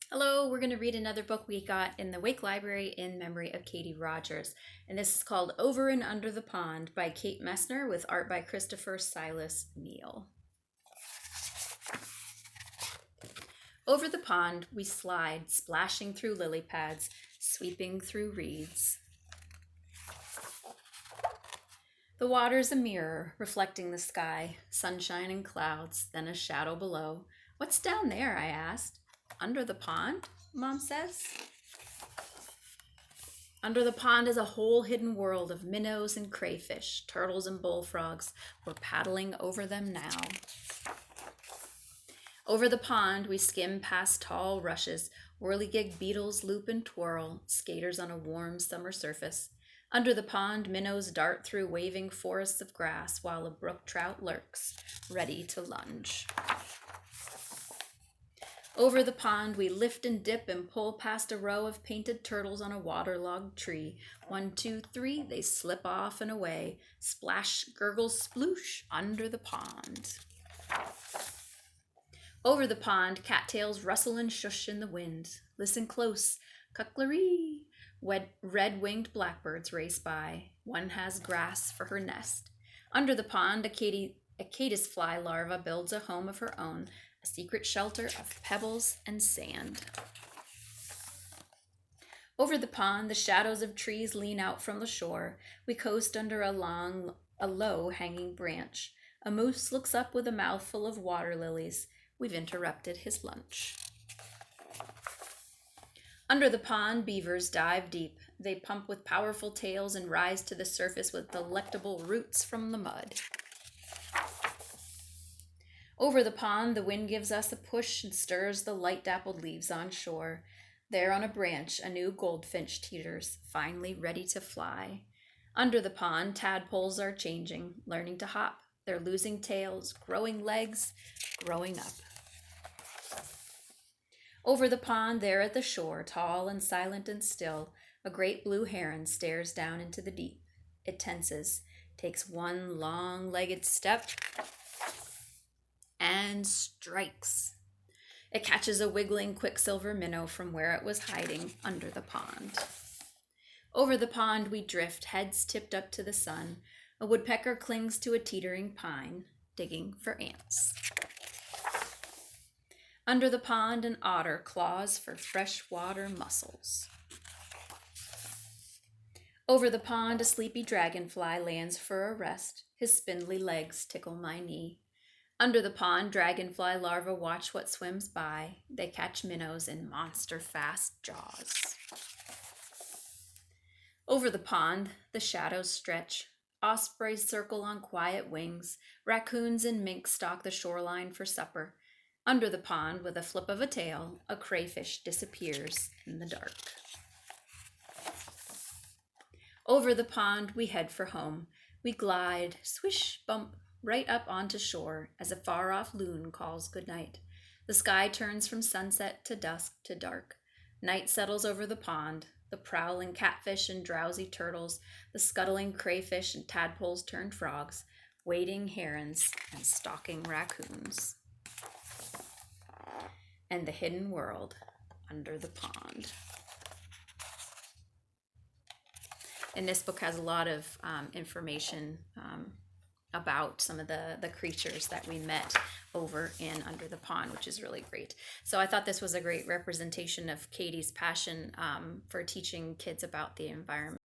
Hello, we're going to read another book we got in the Wake Library in memory of Katie Rogers. And this is called Over and Under the Pond by Kate Messner with art by Christopher Silas Neal. Over the pond we slide, splashing through lily pads, sweeping through reeds. The water's a mirror, reflecting the sky, sunshine and clouds, then a shadow below. What's down there? I asked. Under the pond, Mom says. Under the pond is a whole hidden world of minnows and crayfish, turtles and bullfrogs. We're paddling over them now. Over the pond, we skim past tall rushes, whirligig beetles loop and twirl, skaters on a warm summer surface. Under the pond, minnows dart through waving forests of grass while a brook trout lurks, ready to lunge. Over the pond, we lift and dip and pull past a row of painted turtles on a waterlogged tree. 1, 2, 3, they slip off and away. Splash, gurgle, sploosh, under the pond. Over the pond, cattails rustle and shush in the wind. Listen close, cuckleree. Red-winged blackbirds race by. One has grass for her nest. Under the pond, a caddisfly larva builds a home of her own, a secret shelter of pebbles and sand. Over the pond, the shadows of trees lean out from the shore. We coast under a low hanging branch. A moose looks up with a mouthful of water lilies. We've interrupted his lunch. Under the pond, beavers dive deep. They pump with powerful tails and rise to the surface with delectable roots from the mud. Over the pond, the wind gives us a push and stirs the light dappled leaves on shore. There on a branch, a new goldfinch teeters, finally ready to fly. Under the pond, tadpoles are changing, learning to hop. They're losing tails, growing legs, growing up. Over the pond, there at the shore, tall and silent and still, a great blue heron stares down into the deep. It tenses, takes one long-legged step, and strikes. It catches a wiggling quicksilver minnow from where it was hiding under the pond. Over the pond we drift, heads tipped up to the sun. A woodpecker clings to a teetering pine, digging for ants. Under the pond, an otter claws for freshwater mussels. Over the pond, a sleepy dragonfly lands for a rest. His spindly legs tickle my knee. Under the pond, dragonfly larvae watch what swims by. They catch minnows in monster-fast jaws. Over the pond, the shadows stretch. Ospreys circle on quiet wings. Raccoons and mink stalk the shoreline for supper. Under the pond, with a flip of a tail, a crayfish disappears in the dark. Over the pond, we head for home. We glide, swish, bump, right up onto shore as a far-off loon calls goodnight. The sky turns from sunset to dusk to dark. Night settles over the pond. The prowling catfish and drowsy turtles, the scuttling crayfish and tadpoles turned frogs, wading herons and stalking raccoons. And the hidden world under the pond. And this book has a lot of information about some of the creatures that we met over in Under the Pond, which is really great. So I thought this was a great representation of Katie's passion for teaching kids about the environment.